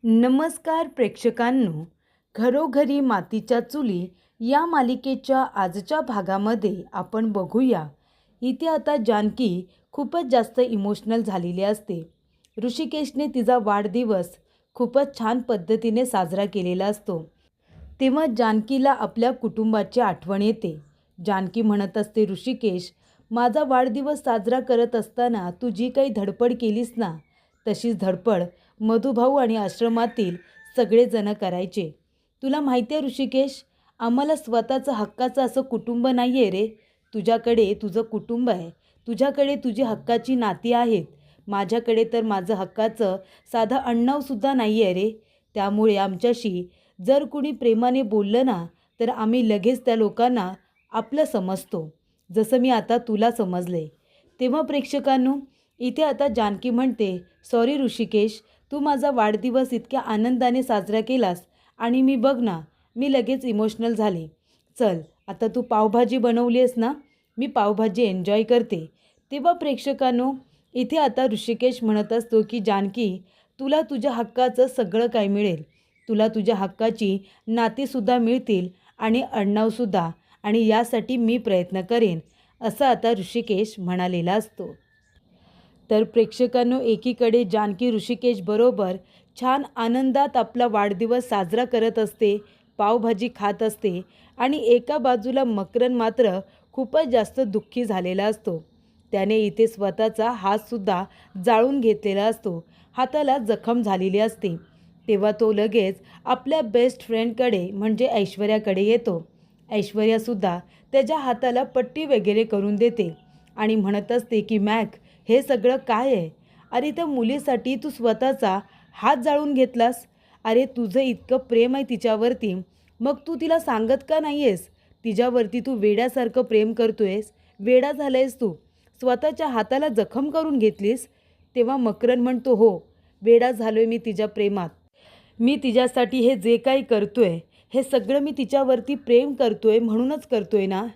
नमस्कार प्रेक्षकांनो, घरोघरी मातीच्या चुली या मालिकेच्या आजच्या भागामध्ये आपण बघूया. इथे आता जानकी खूपच जास्त इमोशनल झालेली असते. ऋषिकेशने तिचा वाढदिवस खूपच छान पद्धतीने साजरा केलेला असतो. तेव्हा जानकीला आपल्या कुटुंबाची आठवण येते. जानकी म्हणत असते, ऋषिकेश, माझा वाढदिवस साजरा करत असताना तू जी काही धडपड केलीस ना, तशीच धडपड मधुभाऊ आणि आश्रमातील सगळेजण करायचे. तुला माहिती आहे ऋषिकेश, आम्हाला स्वतःचं हक्काचं असं कुटुंब नाही आहे रे. तुझ्याकडे तुझं कुटुंब आहे, तुझ्याकडे तुझी हक्काची नाती आहेत. माझ्याकडे तर माझं हक्काचं साधं अण्णावसुद्धा नाही आहे रे. त्यामुळे आमच्याशी जर कुणी प्रेमाने बोललं ना, तर आम्ही लगेच त्या लोकांना आपलं समजतो, जसं मी आता तुला समजले. तेव्हा प्रेक्षकांनो, इथे आता जानकी म्हणते, सॉरी ऋषिकेश, तू माझा वाढदिवस इतक्या आनंदाने साजरा केलास आणि मी बघ ना, मी लगेच इमोशनल झाले. चल, आता तू पावभाजी बनवली आहेस ना, मी पावभाजी एन्जॉय करते. तेव्हा प्रेक्षकांनो, इथे आता ऋषिकेश म्हणत असतो की जानकी, तुला तुझ्या हक्काचं सगळं काय मिळेल. तुला तुझ्या हक्काची नातीसुद्धा मिळतील आणि अण्णावसुद्धा, आणि यासाठी मी प्रयत्न करेन, असं आता ऋषिकेश म्हणालेला असतो. तर प्रेक्षकांनो, एकीकडे जानकी ऋषिकेश बरोबर छान आनंदात आपला वाढदिवस साजरा करत असते, पावभाजी खात असते, आणि एका बाजूला मकरन मात्र खूपच जास्त दुःखी झालेला असतो. त्याने इथे स्वतःचा हातसुद्धा जाळून घेतलेला असतो, हाताला जखम झालेली असते. तेव्हा तो लगेच आपल्या बेस्ट फ्रेंडकडे म्हणजे ऐश्वर्याकडे येतो. ऐश्वर्यासुद्धा त्याच्या हाताला पट्टी वगैरे करून देते आणि म्हणत असते की मॅक, हे सगळं काय आहे? अरे त्या मुलीसाठी तू स्वतःचा हात जाळून घेतलास. अरे तुझं इतकं प्रेम आहे तिच्यावरती, मग तू तिला सांगत का नाही आहेस? तिच्यावरती तू वेड्यासारखं प्रेम करतोयस, वेडा झालायस तू, स्वतःच्या हाताला जखम करून घेतलीस. तेव्हा मकरन म्हणतो, हो, वेडा झालोय मी तिच्या प्रेमात. मी तिच्यासाठी हे जे काही करतोय, हे सगळं मी तिच्यावरती प्रेम करतोय म्हणूनच करतोय ना.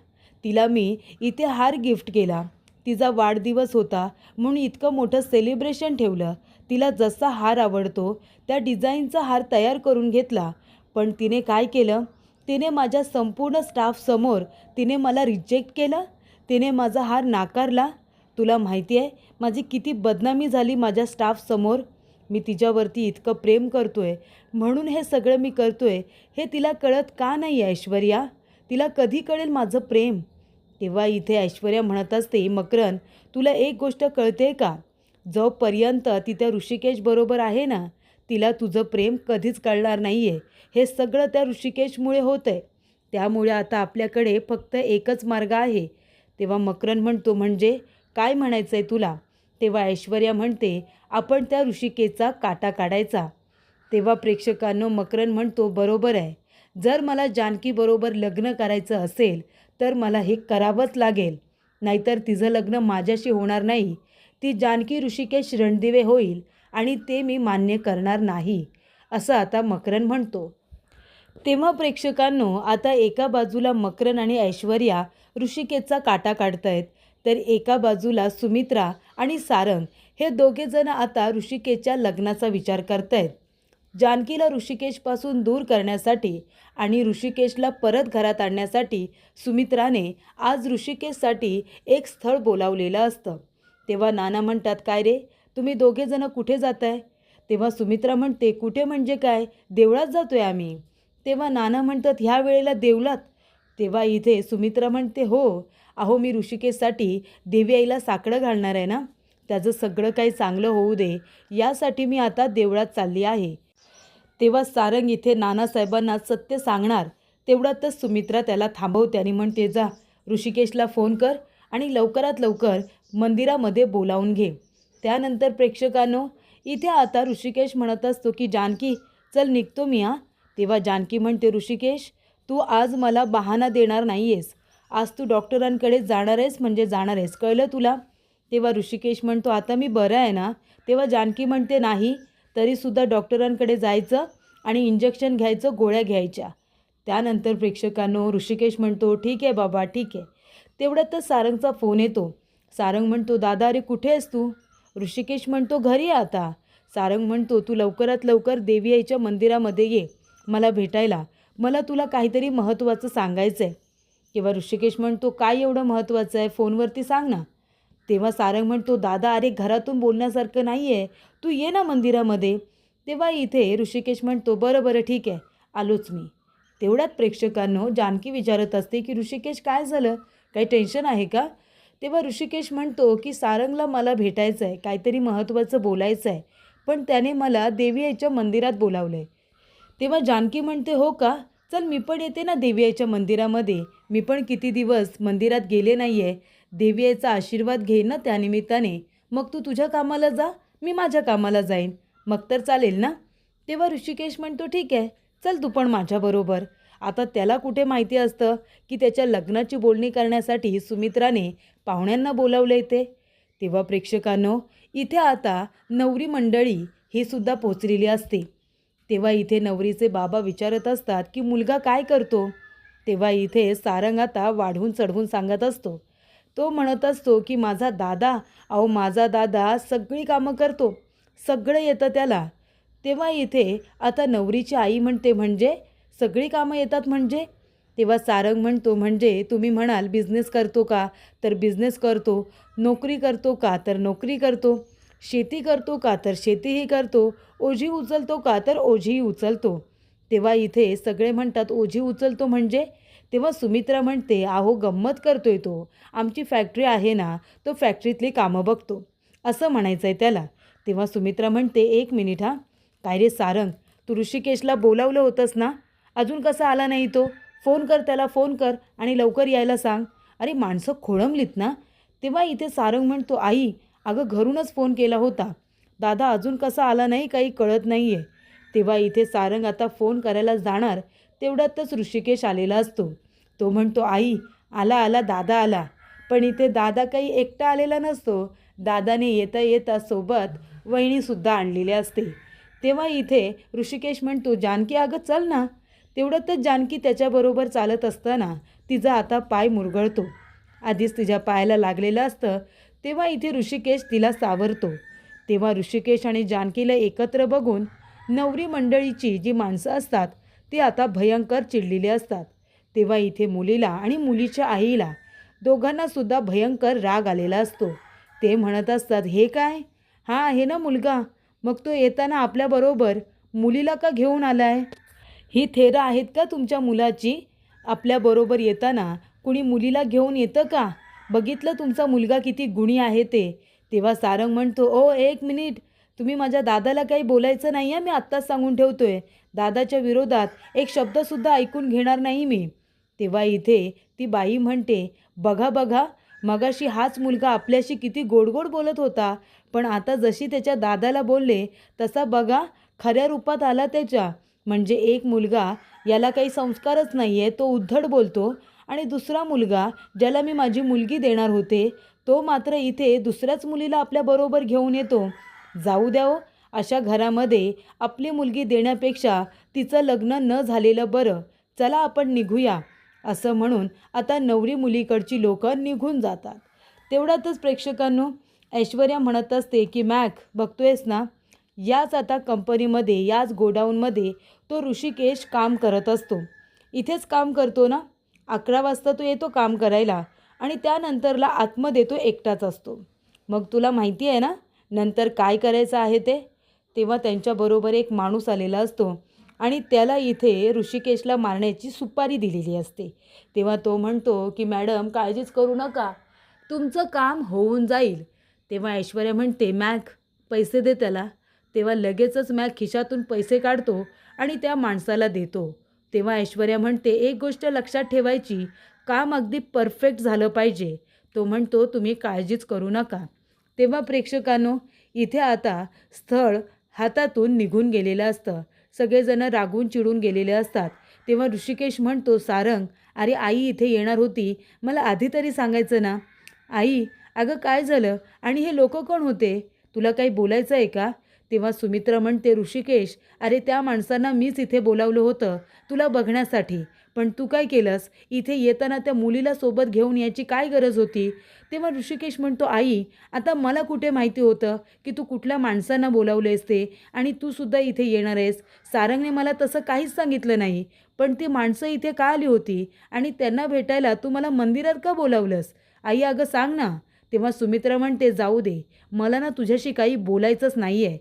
तिला मी इथे हार गिफ्ट केला, तिचा वाढदिवस होता म्हणून इतकं मोठं सेलिब्रेशन ठेवलं. तिला जसा हार आवडतो त्या डिझाईनचा हार तयार करून घेतला. पण तिने काय केलं? तिने माझ्या संपूर्ण स्टाफसमोर तिने मला रिजेक्ट केलं. तिने माझा हार नाकारला. तुला माहिती आहे माझी किती बदनामी झाली माझ्या स्टाफसमोर. मी तिच्यावरती इतकं प्रेम करतोय म्हणून हे सगळं मी करतोय, हे तिला कळत का नाही ऐश्वर्या? तिला कधी कळेल माझं प्रेम? तेव्हा इथे ऐश्वर्या म्हणत असते, मकरन, तुला एक गोष्ट कळते का? जोपर्यंत ती त्या ऋषिकेश बरोबर आहे ना, तिला तुझं प्रेम कधीच कळणार नाही आहे. हे सगळं त्या ऋषिकेशमुळे होतं आहे. त्यामुळे आता आपल्याकडे फक्त एकच मार्ग आहे. तेव्हा मकरन म्हणतो, म्हणजे काय म्हणायचं आहे तुला? तेव्हा ऐश्वर्या म्हणते, आपण त्या ऋषिकेशचा काटा काढायचा. तेव्हा प्रेक्षकांनो, मकरन म्हणतो, बरोबर आहे. जर मला जानकीबरोबर लग्न करायचं असेल तर मला हे करावंच लागेल, नाहीतर तिचं लग्न माझ्याशी होणार नाही. ती जानकी ऋषिकेश रणदिवे होईल आणि ते मी मान्य करणार नाही, असं आता मकरन म्हणतो. तेव्हा प्रेक्षकांनो, आता एका बाजूला मकरन आणि ऐश्वर्या ऋषिकेशचा काटा काढतायत, तर एका बाजूला सुमित्रा आणि सारंग हे दोघेजण आता ऋषिकेशच्या लग्नाचा विचार करतायत. जानकीला ऋषिकेशपासून दूर करण्यासाठी आणि ऋषिकेशला परत घरात आणण्यासाठी सुमित्राने आज ऋषिकेशसाठी एक स्थळ बोलावलेलं असतं. तेव्हा नाना म्हणतात, काय रे, तुम्ही दोघेजणं कुठे जाताय? तेव्हा सुमित्रा म्हणते, कुठे म्हणजे काय, देवळात जातोय आम्ही. तेव्हा नाना म्हणतात, ह्या वेळेला देवळात? तेव्हा इथे सुमित्रा म्हणते, हो, अहो मी ऋषिकेशसाठी देवी आईला साकडं घालणार आहे ना, त्याचं सगळं काही चांगलं होऊ दे यासाठी मी आता देवळात चालली आहे. तेव्हा सारंग इथे नानासाहेबांना सत्य सांगणार तेवढ्यातच सुमित्रा त्याला थांबवते आणि म्हणते, जा ऋषिकेशला फोन कर आणि लवकरात लवकर मंदिरामध्ये बोलावून घे. त्यानंतर प्रेक्षकांनो, इथे आता ऋषिकेश म्हणत असतो की जानकी, चल निघतो मी हा. तेव्हा जानकी म्हणते, ऋषिकेश, तू आज मला बहाणा देणार नाही आहेस. आज तू डॉक्टरांकडे जाणार आहेस म्हणजे जाणार आहेस, कळलं तुला? तेव्हा ऋषिकेश म्हणतो, आता मी बरं आहे ना? तेव्हा जानकी म्हणते, नाही, तरीसुद्धा डॉक्टरांकडे जायचं आणि इंजेक्शन घ्यायचं, गोळ्या घ्यायच्या. त्यानंतर प्रेक्षकांनो, ऋषिकेश म्हणतो, ठीक आहे बाबा, ठीक आहे. तेवढ्यातच सारंगचा फोन येतो. सारंग म्हणतो, दादा, अरे कुठे आहेस तू? ऋषिकेश म्हणतो, घरी आहे आता. सारंग म्हणतो, तू लवकरात लवकर देवी आईच्या मंदिरामध्ये ये मला भेटायला, मला तुला काहीतरी महत्त्वाचं सांगायचं आहे. तेव्हा ऋषिकेश म्हणतो, काय एवढं महत्त्वाचं आहे, फोनवरती सांग ना. तेव्हा सारंग म्हणतो, दादा अरे घरातून बोलण्यासारखं नाही आहे, तू ये ना मंदिरामध्ये. तेव्हा इथे ऋषिकेश म्हणतो, बरं बरं ठीक आहे, आलोच मी. तेवढ्यात प्रेक्षकांनो जानकी विचारत असते की ऋषिकेश काय झालं, काही टेन्शन आहे का. तेव्हा ऋषिकेश म्हणतो की सारंगला मला भेटायचं आहे, काहीतरी महत्त्वाचं बोलायचं आहे, पण त्याने मला देवी आईच्या मंदिरात बोलावलं आहे. तेव्हा जानकी म्हणते, हो का, चल मी पण येते ना देवी आईच्या मंदिरामध्ये, मी पण किती दिवस मंदिरात गेले नाही आहे, देवी आईचा आशीर्वाद घेईन ना त्यानिमित्ताने. मग तू तुझ्या कामाला जा, मी माझ्या कामाला जाईन, मग तर चालेल ना. तेव्हा ऋषिकेश म्हणतो, ठीक आहे, चल तू पण माझ्याबरोबर. आता त्याला कुठे माहिती असतं की त्याच्या लग्नाची बोलणी करण्यासाठी सुमित्राने पाहुण्यांना बोलावलं येते. तेव्हा प्रेक्षकांनो इथे आता नवरी मंडळी ही सुद्धा पोचलेली असते. तेव्हा इथे नवरीचे बाबा विचारत असतात की मुलगा काय करतो. तेव्हा इथे सारंग आता वाढवून चढवून सांगत असतो. तो म्हणत असतो की माझा दादा, अहो माझा दादा सगळी कामं करतो, सगळं येतं त्याला. तेव्हा इथे आता नवरीची आई म्हणते, म्हणजे सगळी कामं येतात म्हणजे. तेव्हा सारंग म्हणतो, म्हणजे तुम्ही म्हणाल बिझनेस करतो का, तर बिझनेस करतो, नोकरी करतो का, तर नोकरी करतो, शेती करतो का, तर शेतीही करतो, ओझी उचलतो का, तर ओझीही उचलतो. तेव्हा इथे सगळे म्हणतात, ओझी उचलतो म्हणजे. तेव्हा सुमित्रा म्हणते, अहो गंमत करतोय तो, आमची फॅक्टरी आहे ना, तो फॅक्टरीतली कामं बघतो, असं म्हणायचं आहे त्याला. तेव्हा सुमित्रा म्हणते, एक मिनिट हां, काय रे सारंग, तू ऋषिकेशला बोलावलं होतंस ना, अजून कसा आला नाही तो, फोन कर त्याला, फोन कर आणि लवकर यायला सांग. अरे माणसं खोळंबलीत ना. तेव्हा इथे सारंग म्हणतो, आई अगं घरूनच फोन केला होता, दादा अजून कसा आला नाही काही कळत नाही आहे. तेव्हा इथे सारंग आता फोन करायला जाणार, तेवढ्यातच ऋषिकेश आलेला असतो. तो म्हणतो, आई आला आला दादा आला. पण इथे दादा काही एकटा आलेला नसतो, दादाने येता येता सोबत वहिनीसुद्धा आणलेली असते. तेव्हा इथे ऋषिकेश म्हणतो, जानकी अगं चल ना. तेवढ्यातच जानकी त्याच्याबरोबर चालत असताना तिचा आता पाय मुरगळतो, आधीच तिच्या पायाला लागलेलं असतं. तेव्हा इथे ऋषिकेश तिला सावरतो. तेव्हा ऋषिकेश आणि जानकीला एकत्र बघून नवरी मंडळीची जी माणसं असतात ती आता भयंकर चिडलेली असतात. तेव्हा इथे मुलीला आणि मुलीच्या आईला दोघांनासुद्धा भयंकर राग आलेला असतो. ते म्हणत असतात, हे काय, हा आहे ना मुलगा, मग तो येताना आपल्याबरोबर मुलीला का घेऊन आलाय, ही थेरं आहेत का तुमच्या मुलाची, आपल्याबरोबर येताना कुणी मुलीला घेऊन येतं का, बघितलं तुमचा मुलगा किती गुणी आहे ते. तेव्हा सारंग म्हणतो, ओ एक मिनिट, तुम्ही माझ्या दादाला काही बोलायचं नाही आहे, मी आत्ताच सांगून ठेवतोय, दादाच्या विरोधात एक शब्दसुद्धा ऐकून घेणार नाही मी. तेव्हा इथे ती बाई म्हणते, बघा बघा, मगाशी हाच मुलगा आपल्याशी किती गोडगोड बोलत होता, पण आता जशी त्याच्या दादाला बोलले तसा बघा खऱ्या रूपात आला त्याच्या. म्हणजे एक मुलगा याला काही संस्कारच नाही आहे, तो उद्धट बोलतो, आणि दुसरा मुलगा ज्याला मी माझी मुलगी देणार होते तो मात्र इथे दुसऱ्याच मुलीला आपल्याबरोबर घेऊन येतो. जाऊ द्या हो, अशा घरामध्ये आपली मुलगी देण्यापेक्षा तिचं लग्न न झालेलं बरं, चला आपण निघूया, असं म्हणून आता नवरी मुलीकडची लोकं निघून जातात. तेवढ्यातच प्रेक्षकांनो ऐश्वर्या म्हणत असते की मॅक बघतोयस ना, याच आता कंपनीमध्ये, याच गोडाऊनमध्ये तो ऋषिकेश काम करत असतो, इथेच काम करतो ना. 11 वाजता तो येतो काम करायला आणि त्यानंतरला आतमध्ये तो एकटाच असतो. मग तुला माहिती आहे ना नंतर काय करायचं आहे ते. तेव्हा त्यांच्याबरोबर एक माणूस आलेला असतो आणि त्याला इथे ऋषिकेशला मारण्याची सुपारी दिलेली असते. तेव्हा तो म्हणतो की मॅडम काळजीच करू नका, तुमचं काम होऊन जाईल. तेव्हा ऐश्वर्या म्हणते, मॅक पैसे दे त्याला. तेव्हा लगेचच मॅक खिशातून पैसे काढतो आणि त्या माणसाला देतो. तेव्हा ऐश्वर्या म्हणते, एक गोष्ट लक्षात ठेवायची, काम अगदी परफेक्ट झालं पाहिजे. तो म्हणतो, तुम्ही काळजीच करू नका. तेव्हा प्रेक्षकांनो इथे आता स्थळ हातातून निघून गेलेलं असतं, सगळेजण रागून चिडून गेलेले असतात. तेव्हा ऋषिकेश म्हणतो, सारंग अरे आई इथे येणार होती, मला आधी तरी सांगायचं ना. आई अगं काय झालं आणि हे लोक कोण होते, तुला काही बोलायचं आहे का. तेव्हा सुमित्रा म्हणते, ऋषिकेश, अरे त्या माणसांना मीच इथे बोलावलं होतं तुला बघण्यासाठी, पण तू काय केलंस? इथे येताना त्या मुलीला सोबत घेऊन यायची काय गरज होती? तेव्हा ऋषिकेश म्हणतो, आई, आता मला कुठे माहिती होतं की तू कुठल्या माणसांना बोलावलेस ते, आणि तू सुद्धा इथे येणार आहेस. सारंगने मला तसं काहीच सांगितलं नाही. पण ती माणसं इथे का आली होती आणि त्यांना भेटायला तू मला मंदिरात का बोलावलंस? आई, अगं सांग ना. तेव्हा सुमित्रा म्हणते, जाऊ दे, मला ना तुझ्याशी काही बोलायचंच नाही आहे.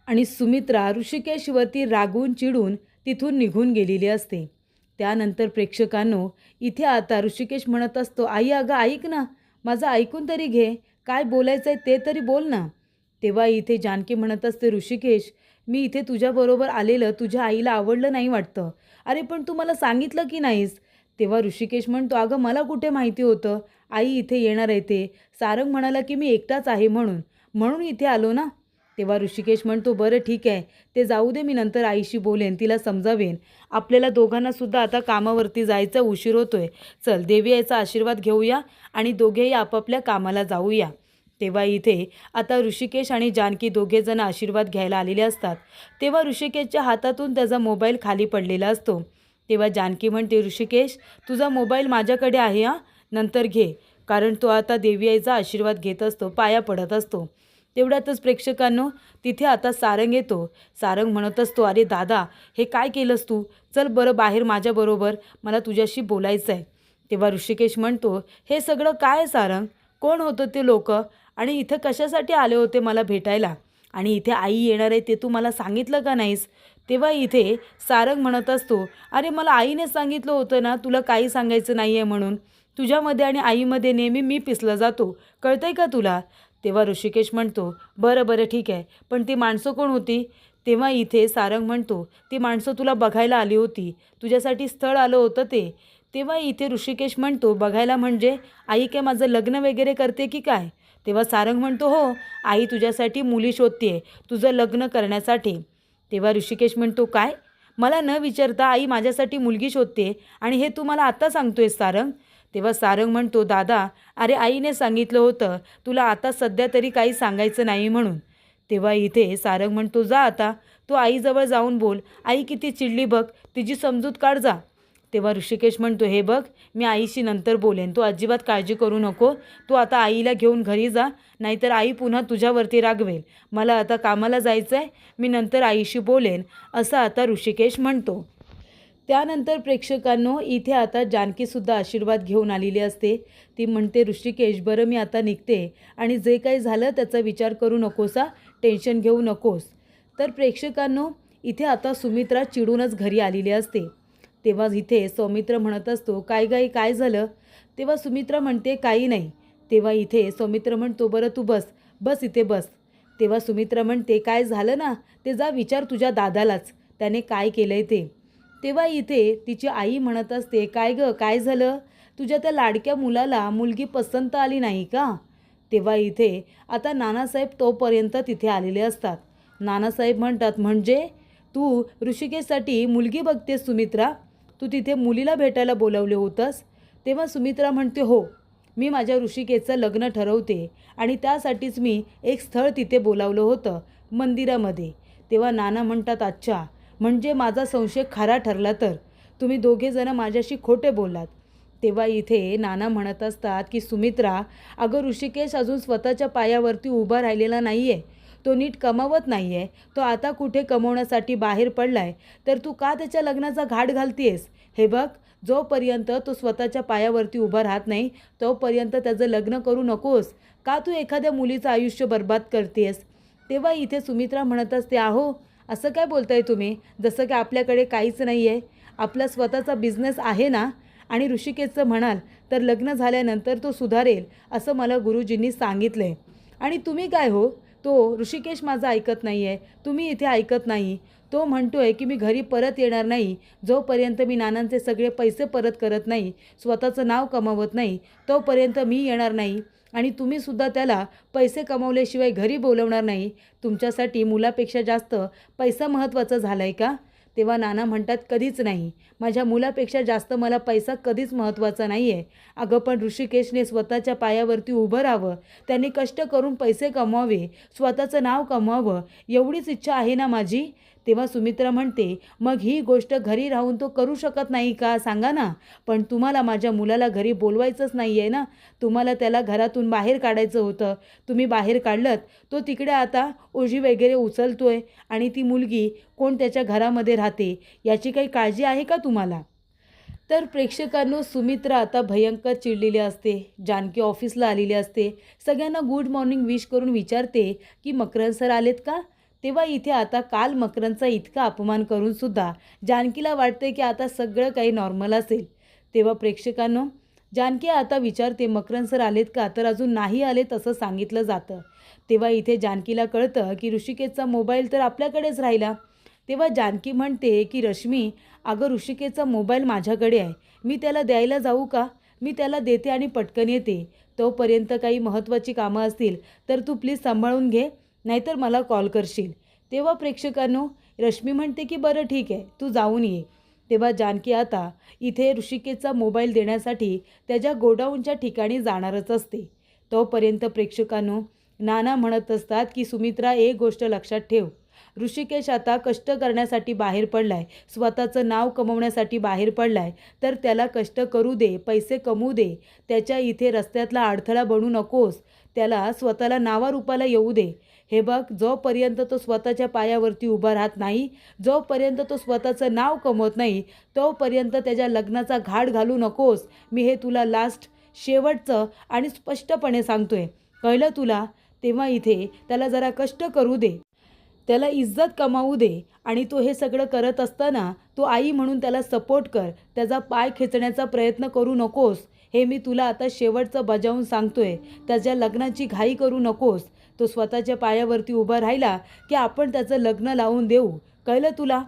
आणि सुमित्रा ऋषिकेशवरती रागून चिडून तिथून निघून गेलेली असते. त्यानंतर प्रेक्षकांनो, इथे आता ऋषिकेश म्हणत असतो, आई, अगं ऐक ना, माझं ऐकून तरी घे, काय बोलायचं आहे ते तरी बोल ना. तेव्हा इथे जानकी म्हणत असते, ऋषिकेश, मी इथे तुझ्याबरोबर आलेलं तुझ्या आईला आवडलं नाही वाटतं. अरे पण तू मला सांगितलं की नाहीस? तेव्हा ऋषिकेश म्हणतो, अगं मला कुठे माहिती होतं आई इथे येणार आहे ते. सारंग म्हणाला की मी एकटाच आहे म्हणून म्हणून इथे आलो ना. तेव्हा ऋषिकेश म्हणतो, बरं ठीक आहे, ते जाऊ दे, मी नंतर आईशी बोलेन, तिला समजावेन. आपल्याला दोघांना सुद्धा आता कामावरती जायचं, उशीर होतोय. चल, देवी आईचा आशीर्वाद घेऊया आणि दोघेही आपापल्या कामाला जाऊया. तेव्हा इथे आता ऋषिकेश आणि जानकी दोघेजण आशीर्वाद घ्यायला आलेले असतात. तेव्हा ऋषिकेशच्या हातातून त्याचा मोबाईल खाली पडलेला असतो. तेव्हा जानकी म्हणते, ऋषिकेश, तुझा मोबाईल माझ्याकडे आहे हां, नंतर घे, कारण तो आता देवी आईचा आशीर्वाद घेत असतो, पाया पडत असतो. तेवढ्यातच प्रेक्षकांनो, तिथे आता सारंग येतो. सारंग म्हणत असतो, अरे दादा, हे काय केलंस तू? चल बरं बाहेर माझ्याबरोबर, मला तुझ्याशी बोलायचं आहे. तेव्हा ऋषिकेश म्हणतो, हे सगळं काय सारंग? कोण होतं ते लोक आणि इथं कशासाठी आले होते मला भेटायला? आणि इथे आई येणार आहे ते तू मला सांगितलं का नाहीस? तेव्हा इथे सारंग म्हणत असतो, अरे मला आईने सांगितलं होतं ना तुला काही सांगायचं नाही आहे म्हणून. तुझ्यामध्ये आणि आईमध्ये नेहमी मी पिसला जातो, कळतंय का तुला? तेव्हा ऋषिकेश म्हणतो, बरं बरं ठीक आहे, पण ती माणसं कोण होती? तेव्हा इथे सारंग म्हणतो, ती माणसं तुला बघायला आली होती, तुझ्यासाठी स्थळ आलं होतं ते. तेव्हा इथे ऋषिकेश म्हणतो, बघायला म्हणजे आई काय माझं लग्न वगैरे करते की काय? तेव्हा सारंग म्हणतो, हो, आई तुझ्यासाठी मुली शोधते तुझं लग्न करण्यासाठी. तेव्हा ऋषिकेश म्हणतो, काय? मला न विचारता आई माझ्यासाठी मुलगी शोधते आणि हे तू मला आत्ता सांगतोयस सारंग? तेव्हा सारंग म्हणतो, दादा, अरे आईने सांगितलं होतं तुला आता सध्या तरी काही सांगायचं नाही म्हणून. तेव्हा इथे सारंग म्हणतो, जा आता तू आईजवळ जाऊन बोल, आई किती चिडली बघ, तिची समजूत काढ जा. तेव्हा ऋषिकेश म्हणतो, हे बघ, मी आईशी नंतर बोलेन, तू अजिबात काळजी करू नको, तू आता आईला घेऊन घरी जा, नाहीतर आई पुन्हा तुझ्यावरती रागवेल. मला आता कामाला जायचं आहे, मी नंतर आईशी बोलेन, असं आता ऋषिकेश म्हणतो. त्यानंतर प्रेक्षकांनो, इथे आता जानकीसुद्धा आशीर्वाद घेऊन आलेली असते. ती म्हणते, ऋषिकेश, बरं मी आता निघते आणि जे काही झालं त्याचा विचार करू नकोसा, टेन्शन घेऊ नकोस. तर प्रेक्षकांनो, इथे आता सुमित्रा चिडूनच घरी आलेली असते. तेव्हा इथे सौमित्र म्हणत असतो, काय गाई काय झालं? तेव्हा सुमित्रा म्हणते, काही नाही. तेव्हा इथे सौमित्र म्हणतो, बरं तू बस, बस इथे बस. तेव्हा सुमित्रा म्हणते, काय झालं ना ते जा विचार तुझ्या दादालाच, त्याने काय केलं आहे ते. तेव्हा इथे तिची आई म्हणत असते, काय गं काय झालं? तुझ्या त्या लाडक्या मुलाला मुलगी पसंत आली नाही का? तेव्हा इथे आता नानासाहेब तोपर्यंत तिथे आलेले असतात. नानासाहेब म्हणतात, म्हणजे तू ऋषिकेशसाठी मुलगी बघतेस सुमित्रा? तू तिथे मुलीला भेटायला बोलवले होतंस? तेव्हा सुमित्रा म्हणते, हो, मी माझ्या ऋषिकेशचं लग्न ठरवते आणि त्यासाठीच मी एक स्थळ तिथे बोलावलं होतं, मंदिरामध्ये. तेव्हा नाना म्हणतात, अच्छा, म्हणजे माझा संशय खरा ठरला तर तुम्ही दोघेजणं माझ्याशी खोटे बोललात. तेव्हा इथे नाना म्हणत असतात की सुमित्रा, अगं ऋषिकेश अजून स्वतःच्या पायावरती उभा राहिलेला नाही आहे, तो नीट कमावत नाही आहे, तो आता कुठे कमवण्यासाठी बाहेर पडला आहे, तर तू का त्याच्या लग्नाचा घाट घालतेस? हे बघ, जोपर्यंत तो स्वतःच्या पायावरती उभा राहत नाही तोपर्यंत त्याचं लग्न करू नकोस. का तू एखाद्या मुलीचं आयुष्य बर्बाद करतेस? तेव्हा इथे सुमित्रा म्हणत असते, अहो असं काय बोलताय तुम्ही, जसं की आपल्याकडे काहीच नाही आहे, आपला स्वतःचा बिझनेस आहे ना. आणि ऋषिकेशचं म्हणाल तर लग्न झाल्यानंतर तो सुधारेल असं मला गुरुजींनी सांगितलं आहे. आणि तुम्ही काय हो, तो ऋषिकेश माझं ऐकत नाही आहे, तुम्ही इथे ऐकत नाही. तो म्हणतो आहे की मी घरी परत येणार नाही जोपर्यंत मी नानांचे सगळे पैसे परत करत नाही, स्वतःचं नाव कमावत नाही, तोपर्यंत मी येणार नाही. आणि तुम्हीसुद्धा त्याला पैसे कमावल्याशिवाय घरी बोलवणार नाही. तुमच्यासाठी मुलापेक्षा जास्त पैसा महत्त्वाचा झाला आहे का? तेव्हा नाना म्हणतात, कधीच नाही. माझ्या मुलापेक्षा जास्त मला पैसा कधीच महत्त्वाचा नाही आहे. अगं पण ऋषिकेशने स्वतःच्या पायावरती उभं राहावं, त्यांनी कष्ट करून पैसे कमवावे, स्वतःचं नाव कमवावं, एवढीच इच्छा आहे ना माझी. तेव्हा सुमित्रा म्हणते, मग ही गोष्ट घरी राहून तो करू शकत नाही का, सांगा ना. पण तुम्हाला माझ्या मुलाला घरी बोलवायचंच नाही आहे ना. तुम्हाला त्याला घरातून बाहेर काढायचं होतं. तुम्ही बाहेर काढलंत. तो तिकडे आता ओझी वगैरे उचलतोय आणि ती मुलगी कोण त्याच्या घरामध्ये राहते याची काही काळजी आहे का तुम्हाला. तर प्रेक्षकांनो, सुमित्रा आता भयंकर चिडलेली असते. जानकी ऑफिसला आलेली असते. सगळ्यांना गुड मॉर्निंग विश करून विचारते की मकरंद सर आलेत का. तेव्हा इथे आता काल मकरंदचा इतका अपमान करूनसुद्धा जानकीला वाटते की आता सगळं काही नॉर्मल असेल. तेव्हा प्रेक्षकांनो, जानकी आता विचारते, मकरंद सर आलेत का, तर अजून नाही आले तसं सांगितलं जातं. तेव्हा इथे जानकीला कळतं की ऋषिकेशचा मोबाईल तर आपल्याकडेच राहिला. तेव्हा जानकी म्हणते की रश्मी, अगं ऋषिकेशचा मोबाईल माझ्याकडे आहे, मी त्याला द्यायला जाऊ का. मी त्याला देते आणि पटकन येते. तोपर्यंत काही महत्त्वाची कामं असतील तर तू प्लीज सांभाळून घे, नाहीतर मला कॉल करशील. तेव्हा प्रेक्षकांनो, रश्मी म्हणते की बरं ठीक आहे, तू जाऊन ये. तेव्हा जानकी आता इथे ऋषिकेशचा मोबाईल देण्यासाठी त्याच्या गोडाऊनच्या ठिकाणी जाणारच असते. तोपर्यंत प्रेक्षकांनो, नाना म्हणत असतात की सुमित्रा, एक गोष्ट लक्षात ठेव, ऋषिकेश आता कष्ट करण्यासाठी बाहेर पडलाय, स्वतःचं नाव कमवण्यासाठी बाहेर पडलाय, तर त्याला कष्ट करू दे, पैसे कमवू दे. त्याच्या इथे रस्त्यातला अडथळा बनू नकोस. त्याला स्वतःला नावारूपाला येऊ दे. हे बघ, जोपर्यंत तो स्वतःच्या पायावरती उभा राहत नाही, जोपर्यंत तो स्वतःचं नाव कमवत नाही, तोपर्यंत त्याच्या लग्नाचा घाट घालू नकोस. मी हे तुला लास्ट, शेवटचं आणि स्पष्टपणे सांगतोय. कळलं तुला. तेव्हा इथे त्याला जरा कष्ट करू दे, त्याला इज्जत कमावू दे आणि तो हे सगळं करत असताना तू आई म्हणून त्याला सपोर्ट कर. त्याचा पाय खेचण्याचा प्रयत्न करू नकोस. हे मी तुला आता शेवटचं बजावून सांगतोय. त्याच्या लग्नाची घाई करू नकोस. तो स्वतःच्या पायावरती उभा राहिला की आपण त्याचं लग्न लावून देऊ. कळलं तुला.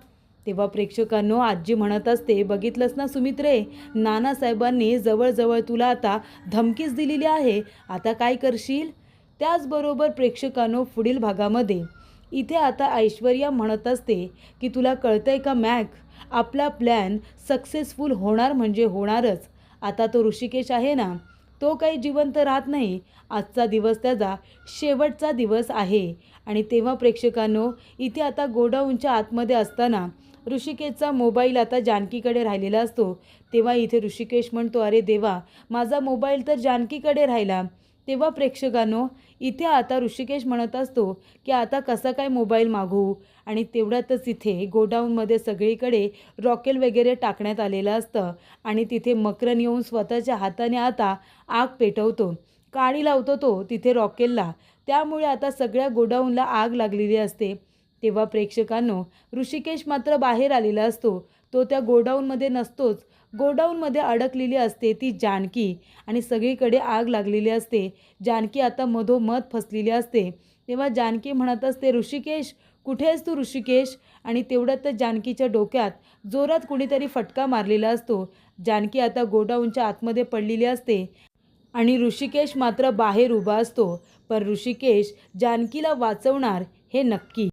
तेव्हा प्रेक्षकांनो, आजी म्हणत असते, बघितलंस ना सुमित्रे, नानासाहेबांनी जवळजवळ तुला आता धमकीच दिलेली आहे. आता काय करशील. त्याचबरोबर प्रेक्षकांनो, पुढील भागामध्ये इथे आता ऐश्वर्या म्हणत असते की तुला कळतंय का मॅक, आपला प्लॅन सक्सेसफुल होणार म्हणजे होणारच. आता तो ऋषिकेश आहे ना, तो काही जिवंत राहत नाही. आजचा दिवस त्याचा शेवटचा दिवस आहे. आणि तेव्हा प्रेक्षकांनो, इथे आता गोडाऊनच्या आतमध्ये असताना ऋषिकेशचा मोबाईल आता जानकीकडे राहिलेला असतो. तेव्हा इथे ऋषिकेश म्हणतो, अरे देवा, माझा मोबाईल तर जानकीकडे राहिला. तेव्हा प्रेक्षकांनो, इथे आता ऋषिकेश म्हणत असतो की आता कसा काय मोबाईल मागू. आणि तेवढ्यातच इथे गोडाऊनमध्ये सगळीकडे रॉकेल वगैरे टाकण्यात आलेलं असतं आणि तिथे मकरन येऊन स्वतःच्या हाताने आता आग पेटवतो, काडी लावतो तो तिथे रॉकेलला. त्यामुळे आता सगळ्या गोडाऊनला आग लागलेली असते. तेव्हा प्रेक्षकांनो, ऋषिकेश मात्र बाहेर आलेला असतो. तो त्या गोडाऊनमध्ये नसतोच. गोडाऊनमध्ये अडकलेली असते ती जानकी आणि सगळीकडे आग लागलेली असते. जानकी आता मधोमध फसलेली असते. तेव्हा जानकी म्हणत असते, ऋषिकेश कुठे आहेस तू ऋषिकेश. आणि तेवढ्यातच जानकीच्या डोक्यात जोरात कुणीतरी फटका मारलेला असतो. जानकी आता गोडाऊनच्या आतमध्ये पडलेली असते आणि ऋषिकेश मात्र बाहेर उभा असतो. पण ऋषिकेश जानकीला वाचवणार हे नक्की.